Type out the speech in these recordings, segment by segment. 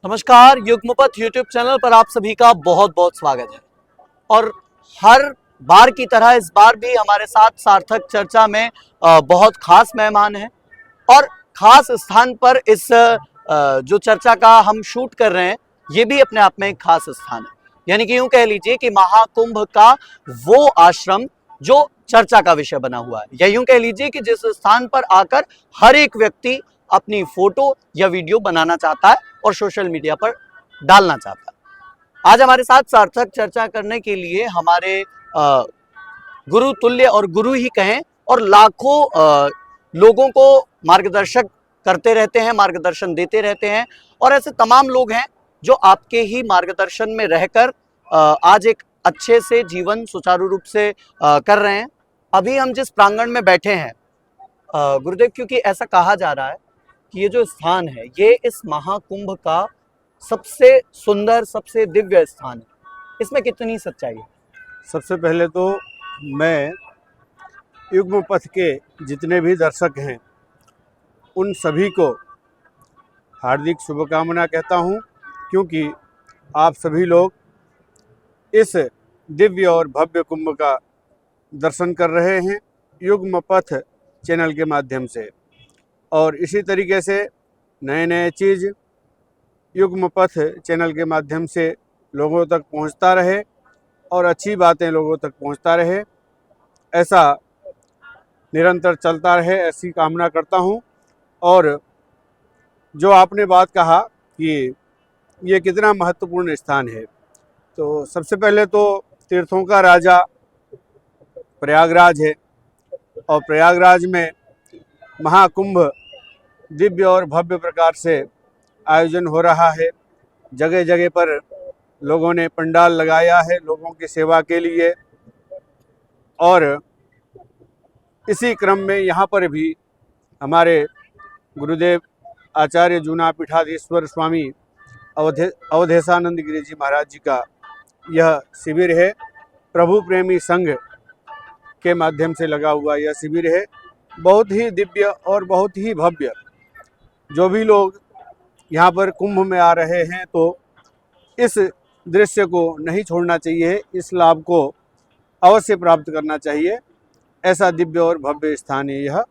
नमस्कार, युग्मपथ YouTube channel पर आप सभी का बहुत बहुत स्वागत है। और हर बार की तरह इस बार भी हमारे साथ सार्थक चर्चा में बहुत खास मेहमान हैं और खास स्थान पर इस जो चर्चा का हम शूट कर रहे हैं ये भी अपने आप में एक खास स्थान है। यानी कि यूं कह लीजिए कि महाकुंभ का वो आश्रम जो चर्चा का विषय बना हुआ है, या यूं कह लीजिए कि जिस स्थान पर आकर हर एक व्यक्ति अपनी फोटो या वीडियो बनाना चाहता है और सोशल मीडिया पर डालना चाहता है। आज हमारे साथ सार्थक चर्चा करने के लिए हमारे गुरु तुल्य और गुरु ही कहें और लाखों लोगों को मार्गदर्शक करते रहते हैं, मार्गदर्शन देते रहते हैं, और ऐसे तमाम लोग हैं जो आपके ही मार्गदर्शन में रहकर आज एक अच्छे से जीवन सुचारू रूप से कर रहे हैं। अभी हम जिस प्रांगण में बैठे हैं गुरुदेव, क्योंकि ऐसा कहा जा रहा है कि ये जो स्थान है ये इस महाकुंभ का सबसे सुंदर, सबसे दिव्य स्थान है, इसमें कितनी सच्चाई है? सबसे पहले तो मैं युग्म पथ के जितने भी दर्शक हैं उन सभी को हार्दिक शुभकामना कहता हूं, क्योंकि आप सभी लोग इस दिव्य और भव्य कुंभ का दर्शन कर रहे हैं युग्म पथ चैनल के माध्यम से। और इसी तरीके से नए चीज़ युग्म पथ चैनल के माध्यम से लोगों तक पहुंचता रहे और अच्छी बातें लोगों तक पहुंचता रहे, ऐसा निरंतर चलता रहे, ऐसी कामना करता हूं। और जो आपने बात कहा कि ये कितना महत्वपूर्ण स्थान है, तो सबसे पहले तो तीर्थों का राजा प्रयागराज है और प्रयागराज में महाकुंभ दिव्य और भव्य प्रकार से आयोजन हो रहा है। जगह जगह पर लोगों ने पंडाल लगाया है लोगों की सेवा के लिए, और इसी क्रम में यहाँ पर भी हमारे गुरुदेव आचार्य जूना पीठाधीश्वर स्वामी अवधेशानंद गिरी जी महाराज जी का यह शिविर है। प्रभु प्रेमी संघ के माध्यम से लगा हुआ यह शिविर है, बहुत ही दिव्य और बहुत ही भव्य। जो भी लोग यहाँ पर कुंभ में आ रहे हैं तो इस दृश्य को नहीं छोड़ना चाहिए, इस लाभ को अवश्य प्राप्त करना चाहिए। ऐसा दिव्य और भव्य स्थान है यह,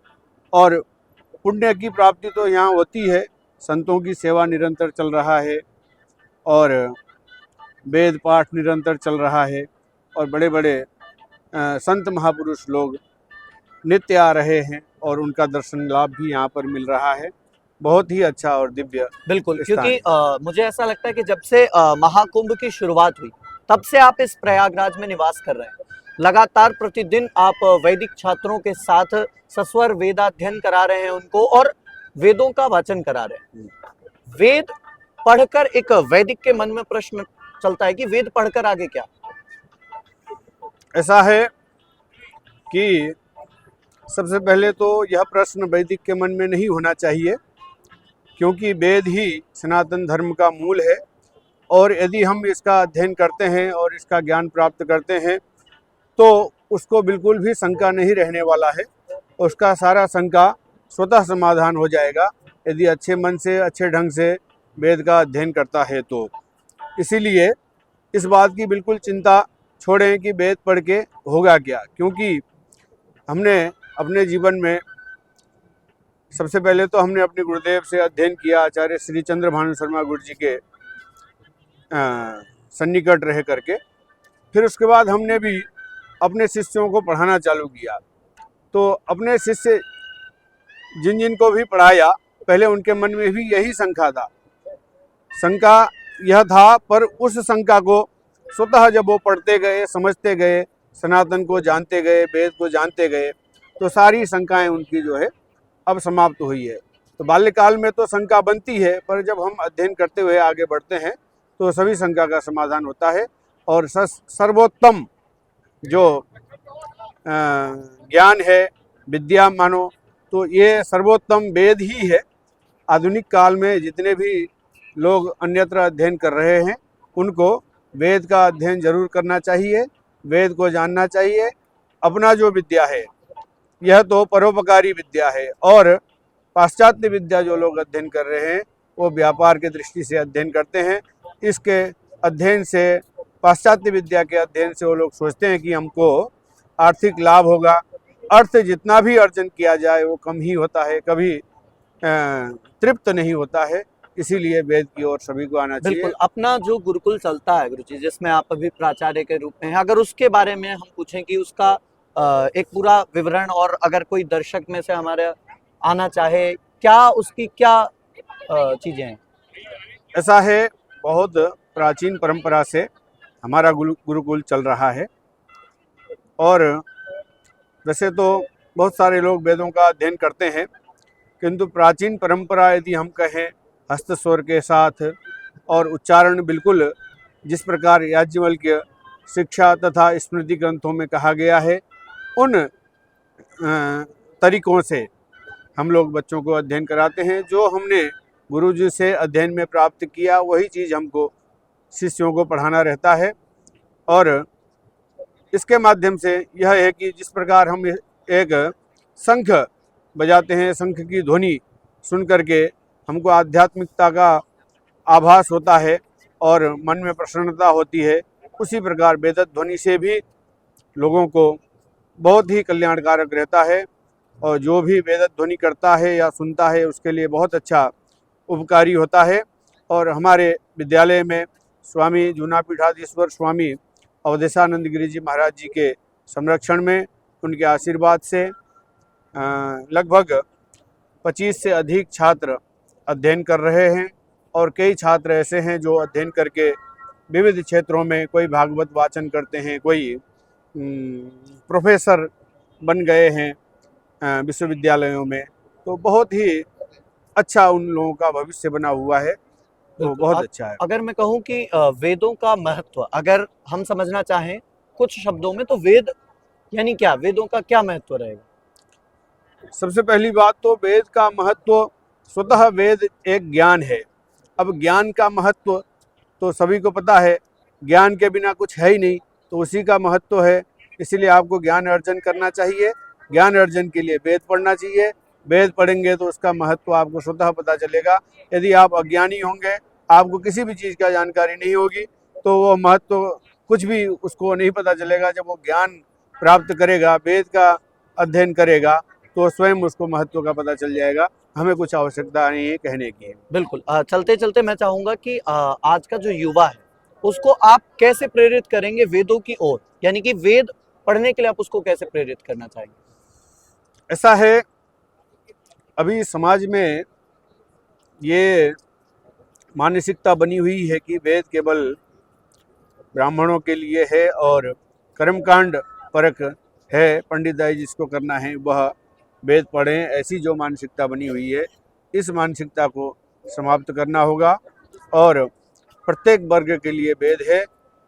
और पुण्य की प्राप्ति तो यहाँ होती है। संतों की सेवा निरंतर चल रहा है और वेद पाठ निरंतर चल रहा है, और बड़े बड़े संत महापुरुष लोग नित्य आ रहे हैं और उनका दर्शन लाभ भी यहाँ पर मिल रहा है। बहुत ही अच्छा और दिव्य बिल्कुल, क्योंकि मुझे ऐसा लगता है कि जब से महाकुंभ की शुरुआत हुई तब से आप इस प्रयागराज में निवास कर रहे हैं। लगातार प्रतिदिन आप वैदिक छात्रों के साथ सस्वर वेदाध्ययन करा रहे हैं उनको, और वेदों का वाचन करा रहे हैं। वेद पढ़कर एक वैदिक के मन में प्रश्न चलता है कि वेद पढ़कर आगे क्या? ऐसा है कि सबसे पहले तो यह प्रश्न वैदिक के मन में नहीं होना चाहिए, क्योंकि वेद ही सनातन धर्म का मूल है। और यदि हम इसका अध्ययन करते हैं और इसका ज्ञान प्राप्त करते हैं तो उसको बिल्कुल भी शंका नहीं रहने वाला है, उसका सारा शंका स्वतः समाधान हो जाएगा यदि अच्छे मन से, अच्छे ढंग से वेद का अध्ययन करता है तो। इसीलिए इस बात की बिल्कुल चिंता छोड़ें कि वेद पढ़ के होगा क्या, क्योंकि हमने अपने जीवन में सबसे पहले तो हमने अपने गुरुदेव से अध्ययन किया, आचार्य श्री चंद्र भानु शर्मा गुरु जी के सन्निकट रह करके। फिर उसके बाद हमने भी अपने शिष्यों को पढ़ाना चालू किया। तो अपने शिष्य जिन जिन को भी पढ़ाया, पहले उनके मन में भी यही शंका था। शंका यह था, पर उस शंका को स्वतः जब वो पढ़ते गए, समझते गए, सनातन को जानते गए, वेद को जानते गए, तो सारी शंकाएं उनकी जो है अब समाप्त हुई है। तो बाल्यकाल में तो शंका बनती है, पर जब हम अध्ययन करते हुए आगे बढ़ते हैं तो सभी शंका का समाधान होता है। और सर्वोत्तम जो ज्ञान है, विद्या मानो, तो ये सर्वोत्तम वेद ही है। आधुनिक काल में जितने भी लोग अन्यत्र अध्ययन कर रहे हैं उनको वेद का अध्ययन जरूर करना चाहिए, वेद को जानना चाहिए। अपना जो विद्या है यह तो परोपकारी विद्या है, और पाश्चात्य विद्या जो लोग अध्ययन कर रहे हैं वो व्यापार की दृष्टि से अध्ययन करते हैं। इसके अध्ययन से, पाश्चात्य विद्या के अध्ययन से वो लोग सोचते हैं कि हमको आर्थिक लाभ होगा। अर्थ जितना भी अर्जन किया जाए वो कम ही होता है, कभी तृप्त नहीं होता है। इसीलिए वेद की ओर सभी को आना चाहिए। बिल्कुल। अपना जो गुरुकुल चलता है गुरुजी, जिसमें आप अभी प्राचार्य के रूप में हैं, अगर उसके बारे में हम पूछें कि उसका एक पूरा विवरण, और अगर कोई दर्शक में से हमारे आना चाहे, क्या उसकी क्या चीजें हैं? ऐसा है, बहुत प्राचीन परंपरा से हमारा गुरुकुल चल रहा है। और वैसे तो बहुत सारे लोग वेदों का अध्ययन करते हैं, किंतु प्राचीन परंपरा यदि हम कहें हस्तस्वर के साथ और उच्चारण बिल्कुल जिस प्रकार याज्ञवल्क्य शिक्षा तथा स्मृति ग्रंथों में कहा गया है, उन तरीकों से हम लोग बच्चों को अध्ययन कराते हैं। जो हमने गुरुजी से अध्ययन में प्राप्त किया वही चीज़ हमको शिष्यों को पढ़ाना रहता है। और इसके माध्यम से यह है कि जिस प्रकार हम एक शंख बजाते हैं, शंख की ध्वनि सुन करके हमको आध्यात्मिकता का आभास होता है और मन में प्रसन्नता होती है, उसी प्रकार वेद ध्वनि से भी लोगों को बहुत ही कल्याणकारक रहता है। और जो भी वेद ध्वनि करता है या सुनता है उसके लिए बहुत अच्छा उपकारी होता है। और हमारे विद्यालय में स्वामी जूनापीठाधीश्वर स्वामी अवधेशानंद गिरी जी महाराज जी के संरक्षण में, उनके आशीर्वाद से लगभग 25 से अधिक छात्र अध्ययन कर रहे हैं। और कई छात्र ऐसे हैं जो अध्ययन करके विविध क्षेत्रों में, कोई भागवत वाचन करते हैं, कोई प्रोफेसर बन गए हैं विश्वविद्यालयों में। तो बहुत ही अच्छा उन लोगों का भविष्य बना हुआ है, तो बहुत अच्छा है। अगर मैं कहूँ कि वेदों का महत्व अगर हम समझना चाहें कुछ शब्दों में, तो वेद यानी क्या, वेदों का क्या महत्व रहेगा? सबसे पहली बात तो वेद का महत्व, स्वतः वेद एक ज्ञान है। अब ज्ञान का महत्व तो सभी को पता है, ज्ञान के बिना कुछ है ही नहीं, तो उसी का महत्व है। इसीलिए आपको ज्ञान अर्जन करना चाहिए। ज्ञान अर्जन के लिए वेद पढ़ना चाहिए। वेद पढ़ेंगे तो उसका महत्व आपको स्वतः पता चलेगा। यदि आप अज्ञानी होंगे, आपको किसी भी चीज़ का जानकारी नहीं होगी, तो वो महत्व कुछ भी उसको नहीं पता चलेगा। जब वो ज्ञान प्राप्त करेगा, वेद का अध्ययन करेगा, तो स्वयं उसको महत्व का पता चल जाएगा। हमें कुछ आवश्यकता नहीं है कहने की। बिल्कुल। चलते चलते मैं चाहूंगा कि आज का जो युवा है उसको आप कैसे प्रेरित करेंगे वेदों की ओर, यानी कि वेद पढ़ने के लिए आप उसको कैसे प्रेरित करना चाहेंगे? ऐसा है, अभी समाज में ये मानसिकता बनी हुई है कि वेद केवल ब्राह्मणों के लिए है और कर्मकांड परक है, पंडिताई जिसको करना है वह वेद पढ़ें। ऐसी जो मानसिकता बनी हुई है, इस मानसिकता को समाप्त करना होगा। और प्रत्येक वर्ग के लिए वेद है,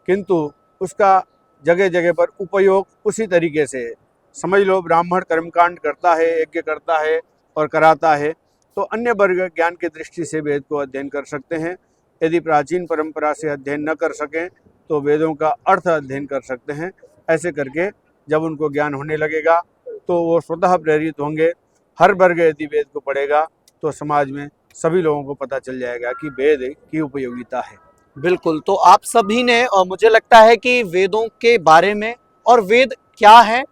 किंतु उसका जगह जगह पर उपयोग उसी तरीके से है। समझ लो, ब्राह्मण कर्मकांड करता है, यज्ञ करता है और कराता है, तो अन्य वर्ग ज्ञान की दृष्टि से वेद को अध्ययन कर सकते हैं। यदि प्राचीन परंपरा से अध्ययन न कर सकें तो वेदों का अर्थ अध्ययन कर सकते हैं। ऐसे करके जब उनको ज्ञान होने लगेगा तो वो स्वतः प्रेरित होंगे। हर वर्ग यदि वेद को पढ़ेगा तो समाज में सभी लोगों को पता चल जाएगा कि वेद की उपयोगिता है। बिल्कुल। तो आप सभी ने, और मुझे लगता है कि वेदों के बारे में और वेद क्या है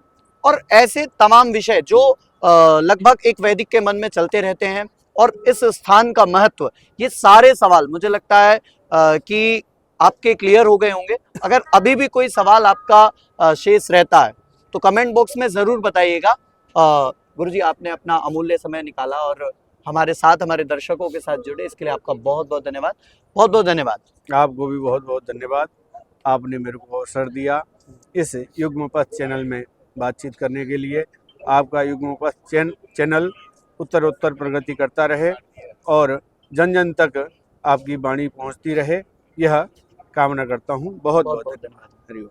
और ऐसे तमाम विषय जो लगभग एक वैदिक के मन में चलते रहते हैं, और इस स्थान का महत्व, ये सारे सवाल मुझे लगता है कि आपके क्लियर हो गए होंगे। अगर अभी भी कोई सवाल आपका शेष रहता है तो कमेंट बॉक्स में ज़रूर बताइएगा। गुरुजी, आपने अपना अमूल्य समय निकाला और हमारे साथ, हमारे दर्शकों के साथ जुड़े, इसके लिए आपका बहुत बहुत धन्यवाद। बहुत बहुत धन्यवाद। आपको भी बहुत बहुत धन्यवाद। आपने मेरे को अवसर दिया इस युग्मपथ चैनल में बातचीत करने के लिए। आपका युग्मपथ चैनल उत्तरोत्तर प्रगति करता रहे और जन जन तक आपकी वाणी पहुंचती रहे, यह कामना करता हूं। बहुत बहुत धन्यवाद। हरिओम।